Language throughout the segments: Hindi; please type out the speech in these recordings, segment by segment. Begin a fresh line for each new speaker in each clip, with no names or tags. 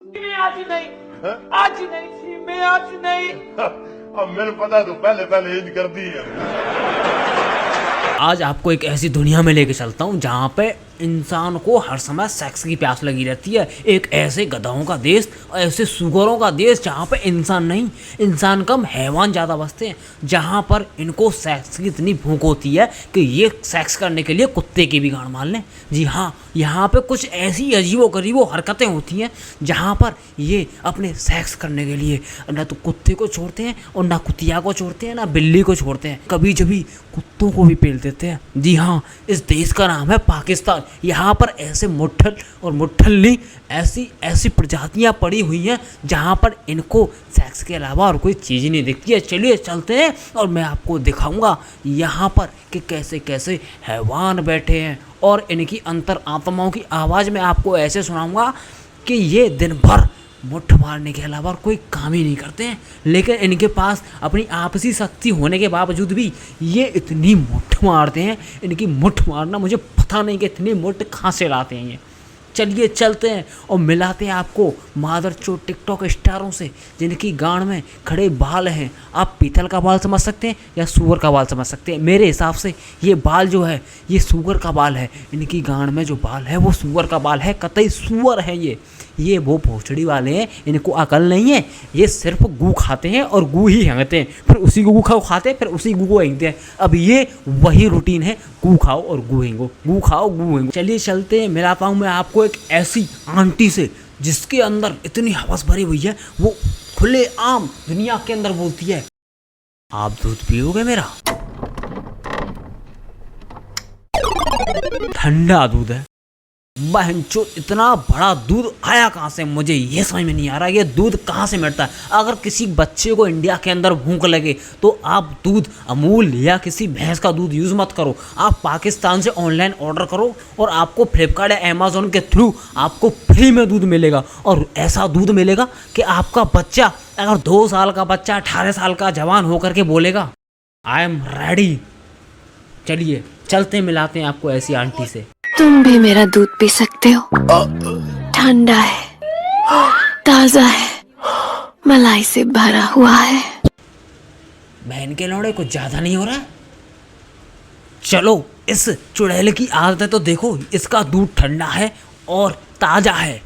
आज नहीं, आज नहीं थी मैं, आज नहीं।
अब मेरे पता तो पहले पहले ईद कर दी है।
आज आपको एक ऐसी दुनिया में लेके चलता हूँ जहाँ पे इंसान को हर समय सेक्स की प्यास लगी रहती है। एक ऐसे गधाओं का देश, ऐसे सुगरों का देश जहाँ पे इंसान नहीं, इंसान कम हैवान ज़्यादा बसते हैं, जहाँ पर इनको सेक्स की इतनी भूख होती है कि ये सेक्स करने के लिए कुत्ते की भी गांड मान लें। जी हाँ, यहाँ पे कुछ ऐसी अजीबो गरीबो हरकतें होती हैं जहाँ पर ये अपने सेक्स करने के लिए ना तो कुत्ते को छोड़ते हैं और ना कुतिया को छोड़ते हैं, ना बिल्ली को छोड़ते हैं, कभी कभी कुत्तों को भी पेल देते हैं। जी हाँ, इस देश का नाम है पाकिस्तान। यहाँ पर ऐसे मुट्ठल और मुट्ठल्ली ऐसी ऐसी प्रजातियाँ पड़ी हुई हैं जहाँ पर इनको सेक्स के अलावा और कोई चीज़ नहीं दिखती है। चलिए चलते हैं और मैं आपको दिखाऊंगा यहाँ पर कि कैसे कैसे हैवान बैठे हैं और इनकी अंतर आत्माओं की आवाज़ मैं आपको ऐसे सुनाऊंगा कि ये दिन भर मुट्ठ मारने के अलावा और कोई काम ही नहीं करते हैं, लेकिन इनके पास अपनी आपसी शक्ति होने के बावजूद भी ये इतनी मुट्ठ मारते हैं। इनकी मुट्ठ मारना मुझे पता नहीं कि इतनी मुट्ठ कहाँ से लाते हैं ये। चलिए चलते हैं और मिलाते हैं आपको मादरचोद टिकटॉक स्टारों से जिनकी गांड में खड़े बाल हैं। आप पीतल का बाल समझ सकते हैं या सूअर का बाल समझ सकते हैं। मेरे हिसाब से ये बाल जो है ये सूअर का बाल है। इनकी गांड में जो बाल है वो सूअर का बाल है, कतई सूअर है ये वो भोसड़ी वाले हैं। इनको अकल नहीं है, ये सिर्फ गू खाते हैं और गू ही हेंगते हैं, फिर उसी गू खाते हैं, फिर उसी गू को हेंगते हैं। अब ये वही रूटीन है, गू खाओ और गू हेंगो, गू खाओ गू हेंगो। चलिए चलते हैं, मिलाता हूँ मैं आपको एक ऐसी आंटी से जिसके अंदर इतनी हवस भरी हुई है, वो खुले आम दुनिया के अंदर बोलती है, आप दूध पियोगे मेरा? ठंडा दूध है। बहनचोद, इतना बड़ा दूध आया कहाँ से, मुझे ये समझ में नहीं आ रहा ये दूध कहाँ से मिलता है। अगर किसी बच्चे को इंडिया के अंदर भूख लगे तो आप दूध अमूल या किसी भैंस का दूध यूज़ मत करो, आप पाकिस्तान से ऑनलाइन ऑर्डर करो और आपको फ्लिपकार्ट या अमेज़ॉन के थ्रू आपको फ्री में दूध मिलेगा। और ऐसा दूध मिलेगा कि आपका बच्चा, अगर 2 साल का बच्चा 18 साल का जवान होकर के बोलेगा आई एम रेडी। चलिए चलते मिलाते हैं आपको ऐसी आंटी से।
तुम भी मेरा दूध पी सकते हो, ठंडा है, ताजा है, मलाई से भरा हुआ है।
बहन के लौड़े कुछ ज्यादा नहीं हो रहा है? चलो इस चुड़ैल की आदत है तो देखो, इसका दूध ठंडा है और ताजा है।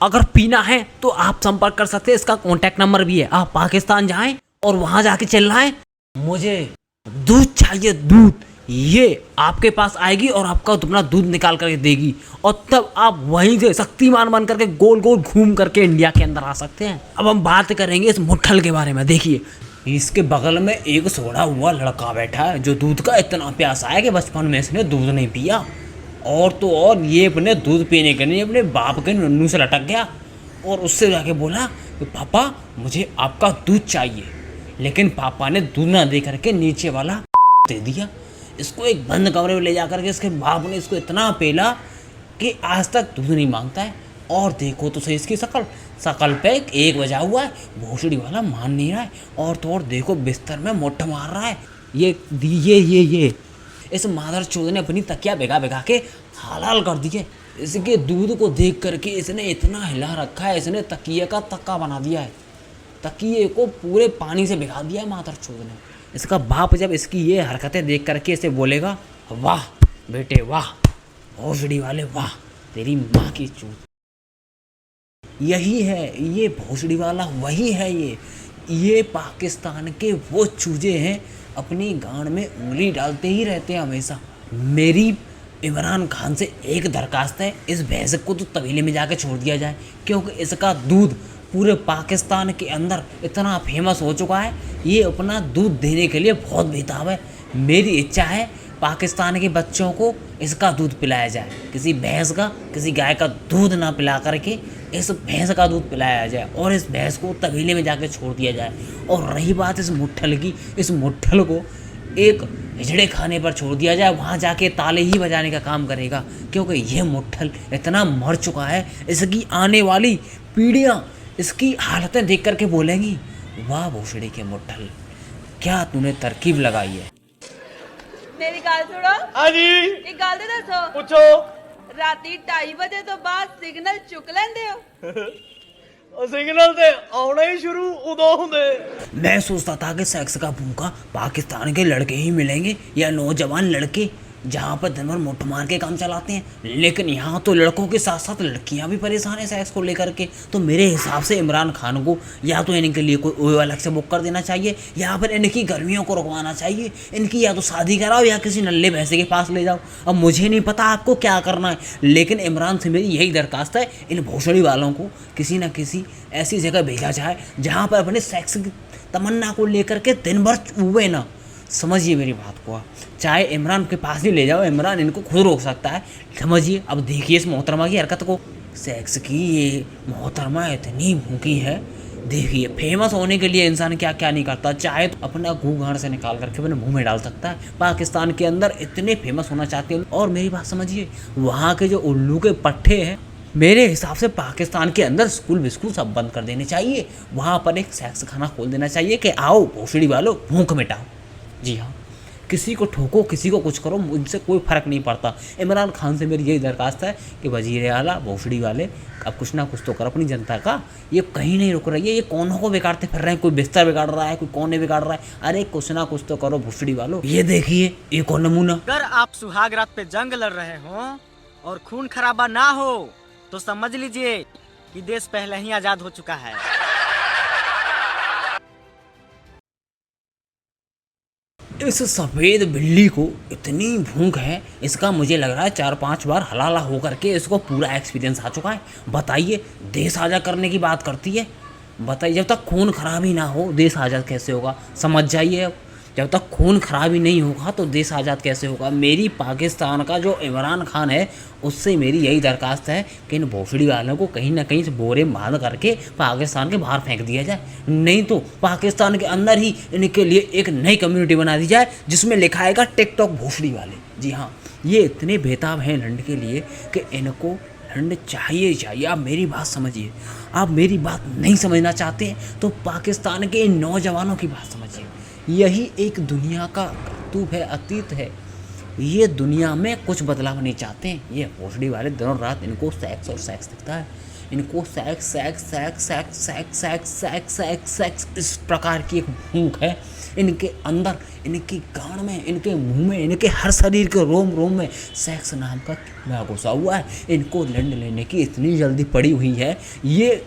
अगर पीना है तो आप संपर्क कर सकते हैं, इसका कॉन्टैक्ट नंबर भी है। आप पाकिस्तान जाएं और वहां जाके चिल्लाएं मुझे दूध चाहिए, दूध। ये आपके पास आएगी और आपका अपना दूध निकाल करके देगी और तब आप वहीं से शक्तिमान बन करके गोल गोल घूम करके इंडिया के अंदर आ सकते हैं। अब हम बात करेंगे इस मुट्ठल के बारे में। देखिए, इसके बगल में एक सोड़ा हुआ लड़का बैठा है जो दूध का इतना प्यासा है कि बचपन में इसने दूध नहीं पिया, और तो और ये अपने दूध पीने के लिए अपने बाप के नन्नू से लटक गया और उससे जाके बोला कि पापा मुझे आपका दूध चाहिए, लेकिन पापा ने दूध ना दे करके नीचे वाला दे दिया। इसको एक बंद कमरे में ले जा करके इसके बाप ने इसको इतना पेला कि आज तक दूध नहीं मांगता है। और देखो तो सही इसकी शकल पे एक बजा हुआ है, भोसड़ी वाला मान नहीं रहा है, और तो और देखो बिस्तर में मुट्ठ मार रहा है। ये इस मादरचोद ने अपनी तकिया भिगा भिगा के हाल कर दिए। इसके दूध को देख करके इसने इतना हिला रखा है, इसने तकिए का तक्का बना दिया है, तकिए को पूरे पानी से भिगा दिया है मादरचोद ने। इसका बाप जब इसकी ये हरकतें देख करके इसे बोलेगा, वाह बेटे वाह, भोसड़ी वाले वाह, तेरी माँ की चूत। यही है ये भोसड़ी वाला, वही है ये पाकिस्तान के वो चूजे हैं, अपनी गांड में उंगली डालते ही रहते हैं हमेशा। मेरी इमरान खान से एक दरखास्त है, इस भैंस को तो तबीले में जाके छोड़ दिया जाए, क्योंकि इसका दूध पूरे पाकिस्तान के अंदर इतना फेमस हो चुका है। ये अपना दूध देने के लिए बहुत बेताब है। मेरी इच्छा है पाकिस्तान के बच्चों को इसका दूध पिलाया जाए, किसी भैंस का, किसी गाय का दूध ना पिला करके इस भैंस का दूध पिलाया जाए और इस भैंस को तबीले में जाके छोड़ दिया जाए। और रही बात इस मुट्ठल की, इस मुट्ठल को एक हिजड़े खाने पर छोड़ दिया जाए, वहाँ जाके ताले ही बजाने का काम करेगा, क्योंकि यह मुट्ठल इतना मर चुका है। इसकी आने वाली पीढ़ियाँ इसकी हालतें देख करके बोलेंगी, वाह भोसड़ी के मुट्ठल, क्या तूने तरकीब लगाई है।
मेरी गाल सुनो।
हाँ जी,
एक गाल दे दसो।
पूछो।
राती 2:30 बजे तो बाद सिग्नल चुक लेंदे हो?
सिग्नल ते आना ही शुरू उदों हुंदे।
मैं सोचता था कि सेक्स का भूखा पाकिस्तान के लड़के ही मिलेंगे या नौजवान लड़के जहाँ पर दिन भर मुट्ठ मार के काम चलाते हैं, लेकिन यहाँ तो लड़कों के साथ साथ लड़कियाँ भी परेशान हैं सेक्स को लेकर के। तो मेरे हिसाब से इमरान खान को या तो इनके लिए कोई ओयो अलग से बुक कर देना चाहिए या फिर इनकी गर्मियों को रुकवाना चाहिए। इनकी या तो शादी कराओ या किसी नल्ले भैंसे के पास ले जाओ। अब मुझे नहीं पता आपको क्या करना है, लेकिन इमरान से मेरी यही दरखास्त है, इन भोसड़ी वालों को किसी न किसी ऐसी जगह भेजा जाए जहाँ पर अपने सेक्स की तमन्ना को लेकर के दिन भर चूबे ना। समझिए मेरी बात को आप, चाहे इमरान के पास ही ले जाओ, इमरान इनको खुद रोक सकता है। समझिए। अब देखिए इस मोहतरमा की हरकत को। सेक्स की ये मोहतरमा इतनी भूखी है। देखिए फेमस होने के लिए इंसान क्या क्या नहीं करता, चाहे तो अपना घूं घाड़ से निकाल करके अपने मुंह में डाल सकता है। पाकिस्तान के अंदर इतने फेमस होना चाहते हैं। और मेरी बात समझिए, वहाँ के जो उल्लू के पट्टे हैं, मेरे हिसाब से पाकिस्तान के अंदर स्कूल बिस्कूल सब बंद कर देने चाहिए। वहाँ पर एक सेक्स खाना खोल देना चाहिए कि आओ भोसड़ी वालों भूख मिटाओ। जी हाँ, किसी को ठोको, किसी को कुछ करो, मुझसे कोई फ़र्क नहीं पड़ता। इमरान खान से मेरी यही दरखास्त है कि वज़ीर आला भोसड़ी वाले अब कुछ ना कुछ तो करो अपनी जनता का। ये कहीं नहीं रुक रही है, ये कोनों को बिगाड़ते फिर रहे हैं। कोई बिस्तर बिगाड़ रहा है, कोई कोने बिगाड़ रहा है। अरे कुछ ना कुछ तो करो भोसड़ी वालों। ये देखिए एक और नमूना।
अगर आप सुहाग रात पे जंग लड़ रहे हो और खून खराबा ना हो तो समझ लीजिए कि देश पहले ही आजाद हो चुका है।
इस सफ़ेद बिल्ली को इतनी भूख है, इसका मुझे लग रहा है 4-5 बार हलाला होकर के इसको पूरा एक्सपीरियंस आ चुका है। बताइए देश आज़ाद करने की बात करती है। बताइए जब तक खून खराब ही ना हो देश आज़ाद कैसे होगा? समझ जाइए। अब जब तक खून खराब ही नहीं होगा तो देश आज़ाद कैसे होगा? मेरी पाकिस्तान का जो इमरान खान है उससे मेरी यही दरखास्त है कि इन भोसड़ी वालों को कहीं ना कहीं से बोरे में बांध करके पाकिस्तान के बाहर फेंक दिया जाए, नहीं तो पाकिस्तान के अंदर ही इनके लिए एक नई कम्युनिटी बना दी जाए जिसमें लिखा आएगा टिकटॉक भोसड़ी वाले। जी हाँ, ये इतने बेताब हैं लंड के लिए कि इनको लंड चाहिए ही चाहिए। आप मेरी बात समझिए। आप मेरी बात नहीं समझना चाहते हैं तो पाकिस्तान के इन नौजवानों की बात समझिए। यही एक दुनिया का करतूब है, अतीत है। ये दुनिया में कुछ बदलाव नहीं चाहते हैं। ये भोसड़ी वाले दिनों रात इनको सेक्स और सेक्स दिखता है। इनको sex sex sex sex sex sex sex sex sex इस प्रकार की एक भूख है इनके अंदर, इनकी गांड में, इनके मुंह में, इनके हर शरीर के रोम रोम में सेक्स नाम का कीड़ा घुसा हुआ है। इनको लंड लेने की इतनी जल्दी पड़ी हुई है। ये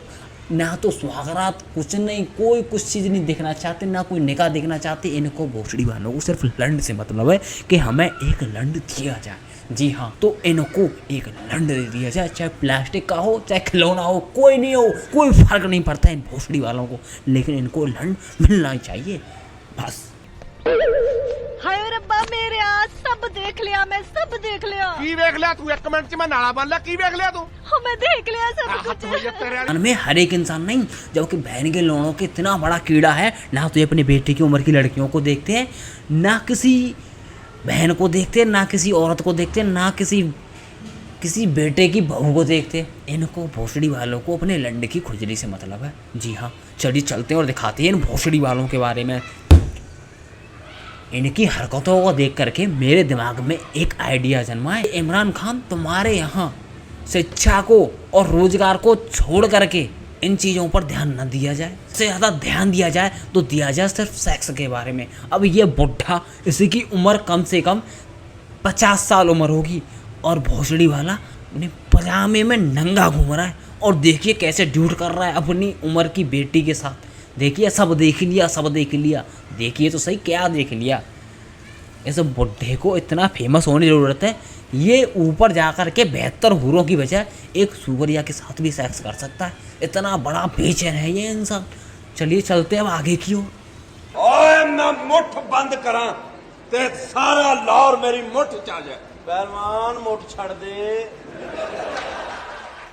ना तो सुहागरात कुछ नहीं, कोई कुछ चीज़ नहीं देखना चाहते, ना कोई निकाह देखना चाहते। इनको भोसड़ी वालों को सिर्फ लंड से मतलब है कि हमें एक लंड दिया जाए। जी हाँ, तो इनको एक लंड दे दिया जाए, चाहे प्लास्टिक का हो चाहे खिलौना हो, कोई नहीं हो, कोई फर्क नहीं पड़ता इन भोसड़ी वालों को, लेकिन इनको लंड मिलना ही चाहिए बस।
हाय रब्बा मेरे आज सब देख लिया, मैं सब देख लिया।
की देख लिया तू? एक मिनट च मैं नाला बन लिया। की देख लिया तू?
हाँ, मैं देख लिया सब कुछ।
में हर एक इंसान नहीं, जबकि बहन के लोगों के इतना बड़ा कीड़ा है। ना तो ये अपनी बेटी की उम्र की लड़कियों को देखते हैं, ना किसी बहन को देखते हैं, ना किसी औरत को देखते हैं, ना किसी बेटे की बहू को देखते। इनको भोसड़ी वालों को अपने लंड की खुजली से मतलब है। जी हाँ, चलिए चलते हैं और दिखाते हैं इन भोसड़ी वालों के बारे में। इनकी हरकतों को देख करके मेरे दिमाग में एक आइडिया जन्मा है। इमरान खान, तुम्हारे यहाँ शिक्षा को और रोजगार को छोड़ करके इन चीज़ों पर ध्यान न दिया जाए। इससे ज़्यादा ध्यान दिया जाए तो दिया जाए सिर्फ सेक्स के बारे में। अब ये बुढ़ा, इसी की उम्र कम से कम 50 साल उम्र होगी और भोसड़ी वाला अपने पजामे में नंगा घूम रहा है और देखिए कैसे ड्यूट कर रहा है अपनी उम्र की बेटी के साथ। देखिए सब देख लिया, सब देख लिया। देखिए तो सही क्या देख लिया। इस बुढ़े को इतना फेमस होने की ज़रूरत है। ये ऊपर जाकर के 72 हूरों की बजाय एक सुवरिया के साथ भी सेक्स कर सकता है। इतना बड़ा बेचैन है ये इंसान। चलिए चलते हैं अब आगे की ओर।
ओए मैं मुठ बंद करा ते सारा लाहौर मेरी मुठ च आ जाए। पहलवान मुठ छड़ दे।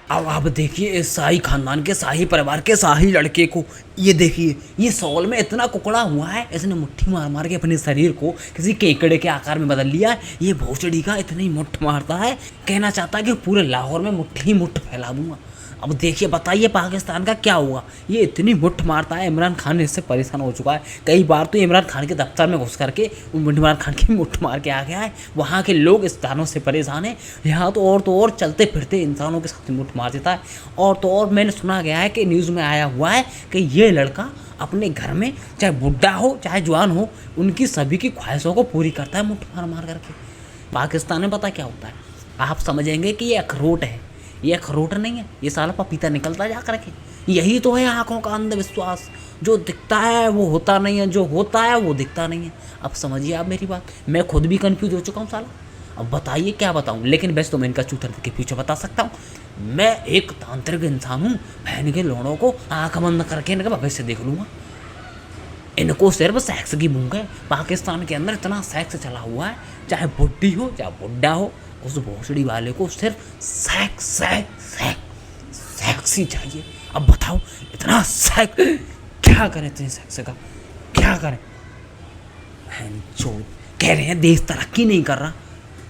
अब आप देखिए इस शाही खानदान के, शाही परिवार के शाही लड़के को। ये देखिए ये सौल में इतना कुकड़ा हुआ है, इसने मुट्ठी मार मार के अपने शरीर को किसी केकड़े के आकार में बदल लिया है। ये भोसड़ी का इतनी मुट्ठ मारता है, कहना चाहता है कि पूरे लाहौर में मुट्ठी ही मुट्ठ फैला दूंगा। अब देखिए बताइए पाकिस्तान का क्या हुआ। ये इतनी मुट्ठ मारता है, इमरान खान इससे परेशान हो चुका है। कई बार तो इमरान खान के दफ्तर में घुस करके इमरान खान की मुट्ठ मार के आ गया है। वहाँ के लोग इस दानों से परेशान हैं। यहाँ तो और चलते फिरते इंसानों के साथ मुट्ठ मार देता है। और तो और मैंने सुना गया है कि न्यूज़ में आया हुआ है कि ये लड़का अपने घर में चाहे बुढ़ा हो चाहे जवान हो, उनकी सभी की ख्वाहिशों को पूरी करता है मुट्ठ मार मार करके। पाकिस्तान में पता क्या होता है, आप समझेंगे कि ये अखरोट है। ये अखरोट नहीं है, ये साला पपीता निकलता जा करके। यही तो है आँखों का अंधविश्वास। जो दिखता है वो होता नहीं है, जो होता है वो दिखता नहीं है। अब समझिए आप मेरी बात। मैं खुद भी कन्फ्यूज हो चुका हूँ साला। अब बताइए क्या बताऊँ, लेकिन वैसे तो मैं इनका चूतर के पीछे बता सकता हूँ। मैं एक तांत्रिक इंसान हूँ। बहन के लोड़ों को आँख बंद करके इनका भविष्य देख लूँगा। इनको सिर्फ सेक्स की भूख है। पाकिस्तान के अंदर इतना सेक्स चला हुआ है, चाहे बुढ़ी हो चाहे बुढ़ा हो, उस भोसड़ी वाले को सिर्फ सेक्स सेक्स सेक्स सेक्स ही चाहिए। अब बताओ इतना सेक्स क्या करें, इतने सेक्स का क्या करें। कह रहे हैं देश तरक्की नहीं कर रहा।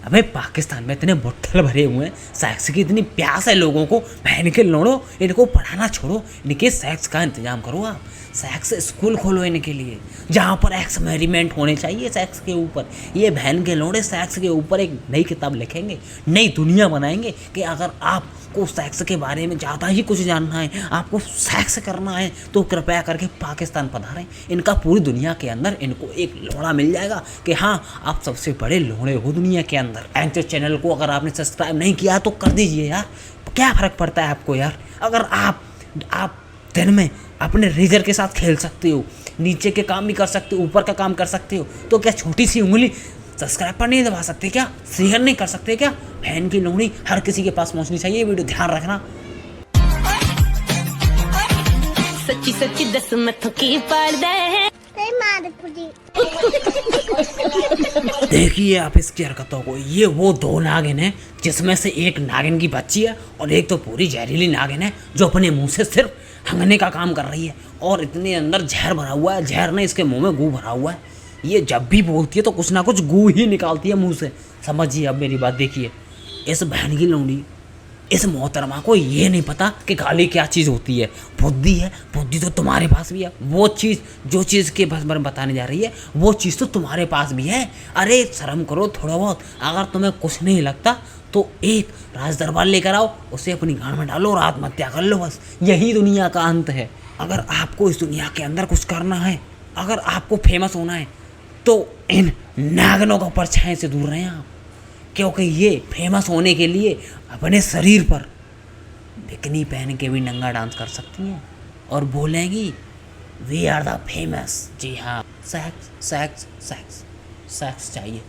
अबे पाकिस्तान में इतने बुट्ठल भरे हुए हैं, सेक्स की इतनी प्यास है लोगों को। बहन के लोड़ो, इनको पढ़ाना छोड़ो, इनके सेक्स का इंतजाम करो आप। सेक्स स्कूल खोलो इनके लिए, जहाँ पर एक्सपेरिमेंट होने चाहिए सेक्स के ऊपर। ये बहन के लोड़े सेक्स के ऊपर एक नई किताब लिखेंगे, नई दुनिया बनाएंगे कि अगर आपको सेक्स के बारे में ज़्यादा ही कुछ जानना है, आपको सेक्स करना है, तो कृपया करके पाकिस्तान पधारें। इनका पूरी दुनिया के अंदर इनको एक लोड़ा मिल जाएगा कि हाँ आप सबसे बड़े लोड़े हो दुनिया के अंदर। एंकर चैनल को अगर आपने सब्सक्राइब नहीं किया तो कर दीजिए यार, क्या फ़र्क पड़ता है आपको यार। अगर आप दिन में अपने रेजर के साथ खेल सकते हो, नीचे के काम भी कर सकते हो, ऊपर का काम कर सकते हो, तो क्या छोटी सी उंगली सब्सक्राइब पर नहीं दबा सकते क्या? शेयर नहीं कर सकते क्या? बहन की लोहड़ी हर किसी के पास पहुंचनी चाहिए। वीडियो ध्यान रखना।
सच्ची सच्ची दस मत की पड़दा है।
देखिए आप इसकी हरकतों को। ये वो दो नागिन हैं जिसमें से एक नागिन की बच्ची है और एक तो पूरी जहरीली नागिन है जो अपने मुंह से सिर्फ हंगने का काम कर रही है। और इतने अंदर जहर भरा हुआ है, जहर नहीं इसके मुंह में गू भरा हुआ है। ये जब भी बोलती है तो कुछ ना कुछ गू ही निकालती है मुंह से। समझिए अब मेरी बात। देखिए इस बहन की लौंडी, इस मोहतरमा को ये नहीं पता कि गाली क्या चीज़ होती है। बुद्धि है, बुद्धि तो तुम्हारे पास भी है। वो चीज़ जो चीज़ के बारे में बताने जा रही है वो चीज़ तो तुम्हारे पास भी है। अरे शर्म करो थोड़ा बहुत। अगर तुम्हें कुछ नहीं लगता तो एक राज दरबार लेकर आओ, उसे अपनी गांड में डालो और आत्महत्या कर लो। बस यही दुनिया का अंत है। अगर आपको इस दुनिया के अंदर कुछ करना है, अगर आपको फेमस होना है, तो इन नागनों का परछाई से दूर रहें आप। क्योंकि ये फेमस होने के लिए अपने शरीर पर बिकनी पहन के भी नंगा डांस कर सकती हैं और बोलेंगी वी आर द फेमस। जी हाँ, सेक्स सेक्स सेक्स सेक्स चाहिए।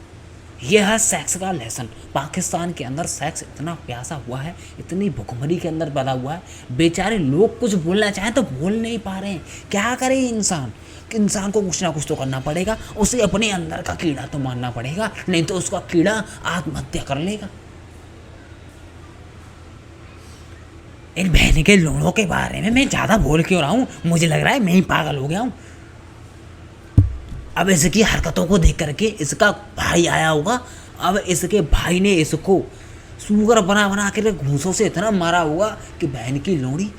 यह है सेक्स का लेसन। पाकिस्तान के अंदर सेक्स इतना प्यासा हुआ है, इतनी भुखमरी के अंदर बना हुआ है, बेचारे लोग कुछ बोलना चाहें तो बोल नहीं पा रहे हैं। क्या करे इंसान को कुछ ना कुछ तो करना पड़ेगा। उसे अपने अंदर का कीड़ा तो मारना पड़ेगा, नहीं तो उसका कीड़ा आत्महत्या कर लेगा। इन बहन के लोड़ों के बारे में मैं ज़्यादा बोल क्यों रहा हूँ? मुझे लग रहा है मैं ही पागल हो गया हूँ। अब इसकी हरकतों को देख करके इसका भाई आया होगा। अब इसके भाई ने इसको सूगर बना के घूंसों से इतना मारा होगा कि बहन की लोड़ी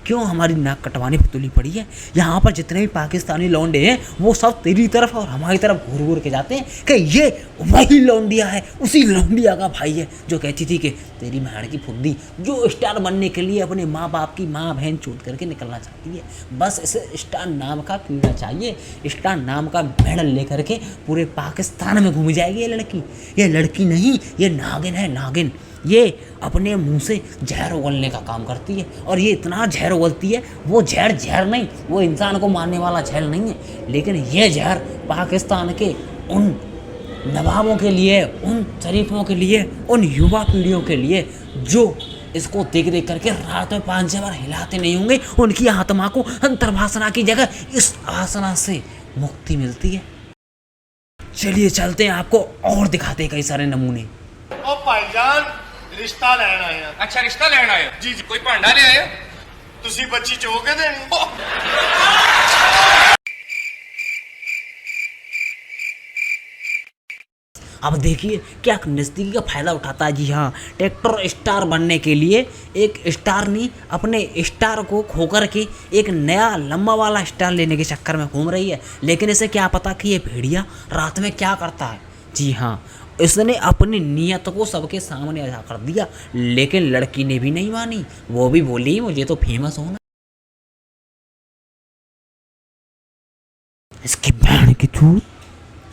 क्यों हमारी नाक कटवाने पर तुली पड़ी है। यहाँ पर जितने भी पाकिस्तानी लौंडे हैं वो सब तेरी तरफ और हमारी तरफ घूर घूर के जाते हैं कि ये वही लौंडिया है, उसी लौंडिया का भाई है जो कहती थी कि तेरी बहन की फुद्दी, जो स्टार बनने के लिए अपने माँ बाप की माँ बहन चूट करके निकलना चाहती है। बस इसे स्टार नाम का कीड़ा चाहिए, स्टार नाम का मेडल लेकर के पूरे पाकिस्तान में घूम जाएगी ये लड़की। ये लड़की नहीं, ये नागिन है, नागिन। ये अपने मुंह से जहर उगलने का काम करती है और ये इतना जहर उगलती है। वो जहर नहीं, वो इंसान को मारने वाला जहर नहीं है, लेकिन ये जहर पाकिस्तान के उन नवाबों के लिए, उन शरीफों के लिए, उन युवा पीढ़ियों के लिए जो इसको देख करके रात में 5-6 बार हिलाते नहीं होंगे, उनकी आत्मा को अंतर्वासना की जगह इस आसना से मुक्ति मिलती है। चलिए चलते हैं, आपको और दिखाते हैं कई सारे नमूने।
ओ भाईजान रिश्ता लेना आया।
अच्छा रिश्ता लेना आया जी जी। कोई भांडा ले आए?
तुसी बच्ची चो के देनी?
अब देखिए क्या नज़दीकी का फ़ायदा उठाता है। जी हाँ, टिकटॉक स्टार बनने के लिए एक स्टार नहीं अपने स्टार को खोकर के एक नया लंबा वाला स्टार लेने के चक्कर में घूम रही है। लेकिन इसे क्या पता कि ये भेड़िया रात में क्या करता है। जी हाँ, इसने अपनी नीयत को सबके सामने अदा कर दिया, लेकिन लड़की ने भी नहीं मानी। वो भी बोली मुझे तो फेमस होना। इसकी बहन की चूत,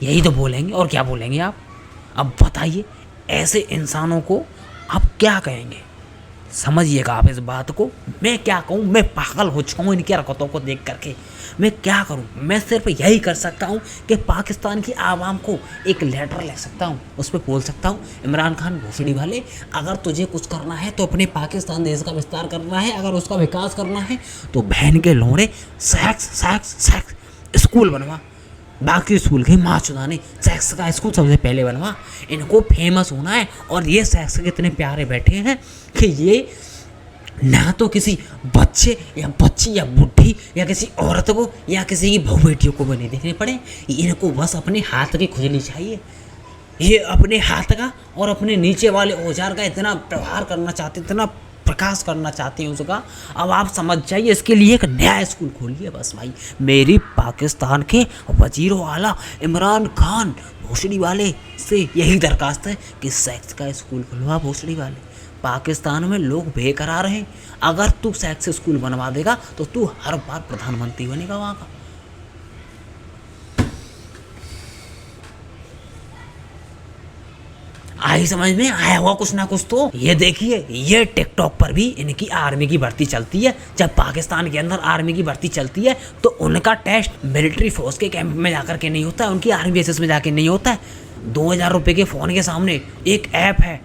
यही तो बोलेंगे और क्या बोलेंगे आप। अब बताइए ऐसे इंसानों को आप क्या कहेंगे, समझिएगा आप इस बात को। मैं क्या कहूँ, मैं पागल हो चुका हूँ इनकी हरकतों को देख करके। मैं क्या करूँ, मैं सिर्फ यही कर सकता हूँ कि पाकिस्तान की आवाम को एक लेटर लिख सकता हूँ, उस पर बोल सकता हूँ इमरान खान भोसड़ी वाले, अगर तुझे कुछ करना है तो अपने पाकिस्तान देश का विस्तार करना है, अगर उसका विकास करना है तो बहन के लोड़े सेक्स स्कूल बनवा। बाकी स्कूल के माँ चुनाने सेक्स का स्कूल सबसे पहले बनवा। इनको फेमस होना है। और ये सेक्स के इतने प्यारे बैठे हैं कि ये ना तो किसी बच्चे या बच्ची या बुढ़ी या किसी औरत को या किसी की बहू बेटियों को भी नहीं देखने पड़े। इनको बस अपने हाथ की खुजली चाहिए। ये अपने हाथ का और अपने नीचे वाले औजार का इतना व्यवहार करना चाहते, इतना प्रकाश करना चाहते हैं उसका। अब आप समझ जाइए, इसके लिए एक नया स्कूल खोलिए बस भाई। मेरी पाकिस्तान के वजीरों आला इमरान खान भोसड़ी वाले से यही दरखास्त है कि सेक्स का स्कूल खुलवा। भोसड़ी वाले, पाकिस्तान में लोग बेकरार हैं। अगर तू सेक्स स्कूल बनवा देगा तो तू हर बार प्रधानमंत्री बनेगा वहाँ का। आई समझ में आया हुआ कुछ ना कुछ तो। ये देखिए, ये टिकटॉक पर भी इनकी आर्मी की भर्ती चलती है। जब पाकिस्तान के अंदर आर्मी की भर्ती चलती है तो उनका टेस्ट मिलिट्री फोर्स के कैंप में जाकर के नहीं होता है, उनकी आर्मी बेसिस में जाके नहीं होता है। 2000 रुपये के फ़ोन के सामने एक ऐप है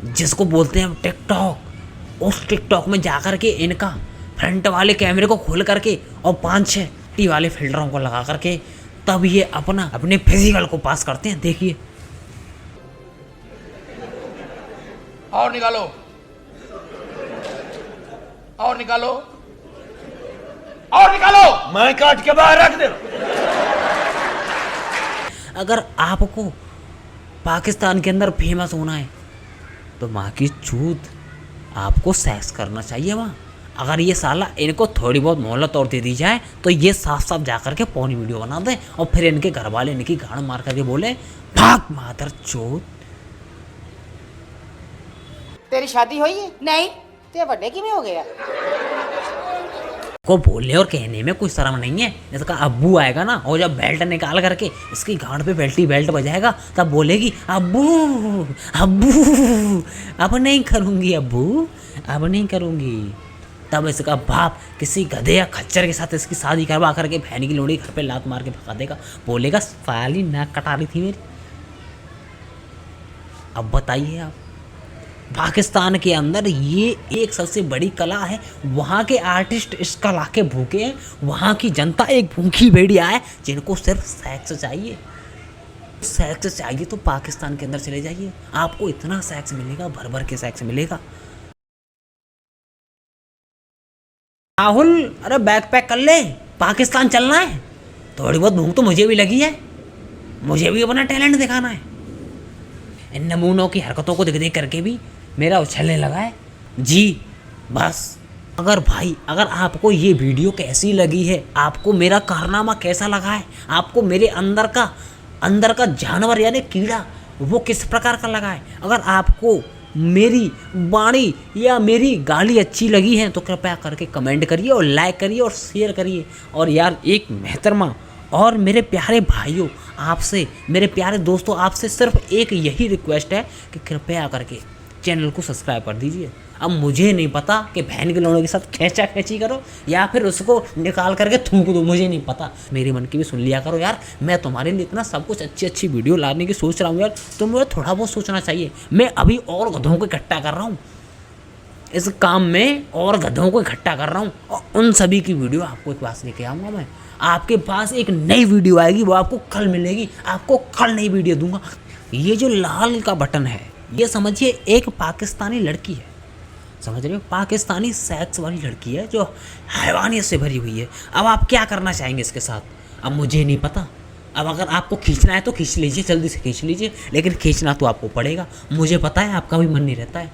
जिसको बोलते हैं टिकटॉक। उस टिकटॉक में जाकर के इनका फ्रंट वाले कैमरे को खोल करके और 5-6 टी वाले फिल्टरों को लगा करके तब ये अपने फिजिकल को पास करते हैं। देखिए,
और निकालो, और निकालो, और निकालो।
मैं काट के बाहर रख दे।
अगर आपको पाकिस्तान के अंदर फेमस होना है तो माँ की चूत आपको सेक्स करना चाहिए वहाँ। अगर ये साला इनको थोड़ी बहुत मोहलत और दे दी जाए तो ये साफ साफ जा करके पौनी वीडियो बना दें और फिर इनके घर वाले इनकी गाड़ मार करके बोले भाग मादर चोत।
तेरी शादी हुई है? नहीं। ते बड़े किमें हो गया?
को बोलने और कहने में कोई शर्म नहीं है। इसका अब्बू आएगा ना और जब बेल्ट निकाल करके इसकी गांड पे बेल्ट बजाएगा तब बोलेगी अब्बू अब्बू, अब नहीं करूँगी अब्बू, अब नहीं करूँगी। तब इसका बाप किसी गधे या खच्चर के साथ इसकी शादी करवा करके बहन की लोड़ी घर पे लात मार के भगा देगा, बोलेगा साली नाक कटा रही थी मेरी। अब बताइए आप, पाकिस्तान के अंदर ये एक सबसे बड़ी कला है। वहाँ के आर्टिस्ट इस कला के भूखे हैं, वहाँ की जनता एक भूखी भेड़िया है जिनको सिर्फ सेक्स चाहिए। सेक्स चाहिए तो पाकिस्तान के अंदर चले जाइए, आपको इतना सेक्स मिलेगा, भर भर के सेक्स मिलेगा। राहुल, अरे बैग पैक कर ले, पाकिस्तान चलना है। थोड़ी बहुत भूख तो मुझे भी लगी है, मुझे भी अपना टैलेंट दिखाना है। इन नमूनों की हरकतों को देख देख करके भी मेरा उछलने लगा है जी। बस अगर आपको ये वीडियो कैसी लगी है, आपको मेरा कारनामा कैसा लगा है, आपको मेरे अंदर का जानवर यानी कीड़ा वो किस प्रकार का लगा है, अगर आपको मेरी वाणी या मेरी गाली अच्छी लगी है तो कृपया करके कमेंट करिए और लाइक करिए और शेयर करिए। और यार एक मोहतरमा और मेरे प्यारे भाइयों, आपसे, मेरे प्यारे दोस्तों, आपसे सिर्फ एक यही रिक्वेस्ट है कि कृपया करके चैनल को सब्सक्राइब कर दीजिए। अब मुझे नहीं पता कि बहन के लोगों के साथ खींचा खींची करो या फिर उसको निकाल करके थूक दो, मुझे नहीं पता। मेरे मन की भी सुन लिया करो यार। मैं तुम्हारे लिए इतना सब कुछ अच्छी वीडियो लाने की सोच रहा हूँ यार, तो मुझे थोड़ा बहुत सोचना चाहिए। मैं अभी और गधों को इकट्ठा कर रहा हूँ इस काम में, और गधों को इकट्ठा कर रहा हूँ और उन सभी की वीडियो आपको एक पास लेके आऊँगा। मैं आपके पास एक नई वीडियो आएगी, वो आपको कल मिलेगी, आपको कल नई वीडियो दूंगा। ये जो लाल का बटन है ये समझिए एक पाकिस्तानी लड़की है, समझ रहे हो, पाकिस्तानी सेक्स वाली लड़की है जो हैवानियत से भरी हुई है। अब आप क्या करना चाहेंगे इसके साथ, अब मुझे नहीं पता। अब अगर आपको खींचना है तो खींच लीजिए, जल्दी से खींच लीजिए, लेकिन खींचना तो आपको पड़ेगा। मुझे पता है आपका भी मन नहीं रहता है,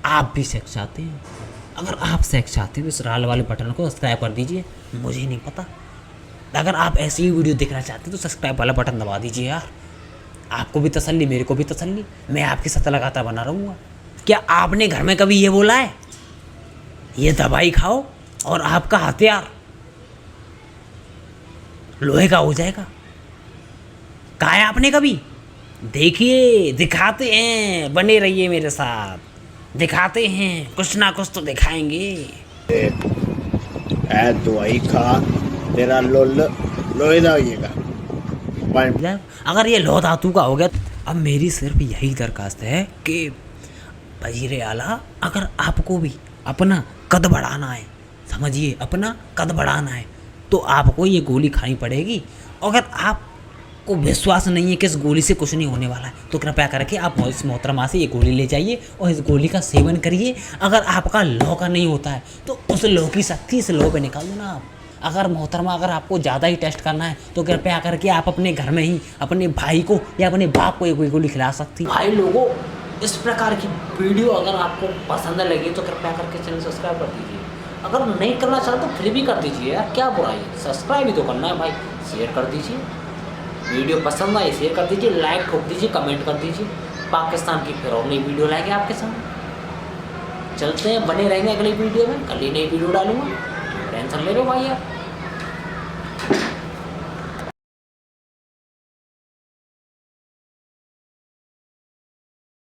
आप भी सेक्स चाहते हैं। अगर आप सेक्स चाहते हो इस लाल वाले बटन को सब्सक्राइब कर दीजिए। मुझे नहीं पता, अगर आप ऐसी ही वीडियो देखना चाहते हैं तो सब्सक्राइब वाला बटन दबा दीजिए यार। आपको भी तसल्ली, मेरे को भी तसल्ली, मैं आपके साथ लगातार बना रहूँगा। क्या आपने घर में कभी ये बोला है, ये दवाई खाओ और आपका हथियार लोहे का हो जाएगा? कहा है आपने कभी? देखिए दिखाते हैं, बने रहिए मेरे साथ, दिखाते हैं, कुछ ना कुछ तो दिखाएंगे।
ऐ दवाई खा, तेरा लोहे दा होइएगा।
अगर ये लौ धातु का हो गया, अब मेरी सिर्फ यही दरखास्त है कि वज़ीर आला, अगर आपको भी अपना कद बढ़ाना है, समझिए अपना कद बढ़ाना है, तो आपको ये गोली खानी पड़ेगी। अगर आपको विश्वास नहीं है कि इस गोली से कुछ नहीं होने वाला है, तो कृपया करके आप इस मोहतरमा से ये गोली ले जाइए और इस गोली का सेवन करिए। अगर आपका लौ का नहीं होता है तो उस लौ की शक्ति इस लौ पे निकाल देना आप। अगर मोहतरमा, अगर आपको ज़्यादा ही टेस्ट करना है तो कृपया करके आप अपने घर में ही अपने भाई को या अपने बाप को ये गोली खिला सकती। भाई लोगों, इस प्रकार की वीडियो अगर आपको पसंद लगी तो कृपया करके चैनल सब्सक्राइब कर दीजिए। अगर नहीं करना चाहते तो फिर भी कर दीजिए यार, क्या बुराई है, सब्सक्राइब ही तो करना है भाई। शेयर कर दीजिए, वीडियो पसंद आई शेयर कर दीजिए, लाइक ठोक दीजिए, कमेंट कर दीजिए। पाकिस्तान की फिर और नई वीडियो लाएंगे आपके सामने। चलते हैं, बने रहेंगे अगली वीडियो में, कल ही नई वीडियो डालूंगा, टेंशन ले लो भाई यार।